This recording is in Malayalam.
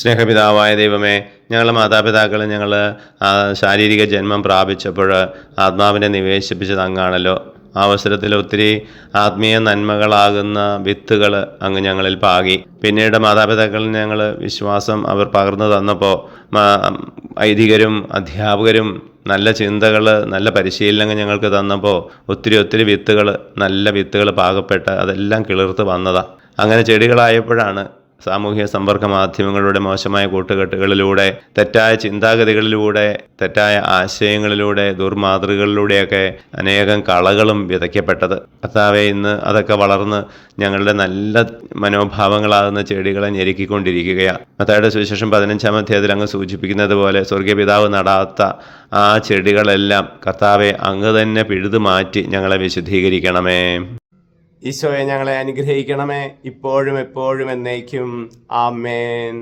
സ്നേഹപിതാവായ ദൈവമേ, ഞങ്ങളുടെ മാതാപിതാക്കൾ ഞങ്ങൾ ശാരീരിക ജന്മം പ്രാപിച്ചപ്പോൾ ആത്മാവിനെ നിവേശിപ്പിച്ചത് അങ്ങാണല്ലോ. ആ അവസരത്തിൽ ഒത്തിരി ആത്മീയ നന്മകളാകുന്ന വിത്തുകൾ അങ്ങ് ഞങ്ങളിൽ പാകി. പിന്നീട് മാതാപിതാക്കളിൽ ഞങ്ങൾ വിശ്വാസം അവർ പകർന്നു തന്നപ്പോൾ വൈദികരും അധ്യാപകരും നല്ല ചിന്തകൾ, നല്ല പരിശീലനങ്ങൾ ഞങ്ങൾക്ക് തന്നപ്പോൾ ഒത്തിരി വിത്തുകൾ, നല്ല വിത്തുകൾ പാകപ്പെട്ട് അതെല്ലാം കിളിർത്ത് വന്നതാണ്. അങ്ങനെ ചെടികളായപ്പോഴാണ് സാമൂഹ്യ സമ്പർക്ക മാധ്യമങ്ങളുടെ മോശമായ കൂട്ടുകെട്ടുകളിലൂടെ, തെറ്റായ ചിന്താഗതികളിലൂടെ, തെറ്റായ ആശയങ്ങളിലൂടെ, ദുർമാതൃകളിലൂടെയൊക്കെ അനേകം കളകളും വിതയ്ക്കപ്പെട്ടത്. കർത്താവേ, ഇന്ന് അതൊക്കെ വളർന്ന് ഞങ്ങളുടെ നല്ല മനോഭാവങ്ങളാകുന്ന ചെടികളെ ഞെരുക്കിക്കൊണ്ടിരിക്കുകയാണ്. മത്തായിയുടെ സുവിശേഷം 15-ാം അധ്യായത്തിൽ അങ്ങ് സൂചിപ്പിക്കുന്നത് പോലെ സ്വർഗീയ പിതാവ് നടാത്ത ആ ചെടികളെല്ലാം കർത്താവെ അങ്ങ് തന്നെ പിഴുതു മാറ്റി ഞങ്ങളെ വിശുദ്ധീകരിക്കണമേ. ഈശോയെ, ഞങ്ങളെ അനുഗ്രഹിക്കണമേ, ഇപ്പോഴും എപ്പോഴും എന്നേക്കും. ആമേൻ.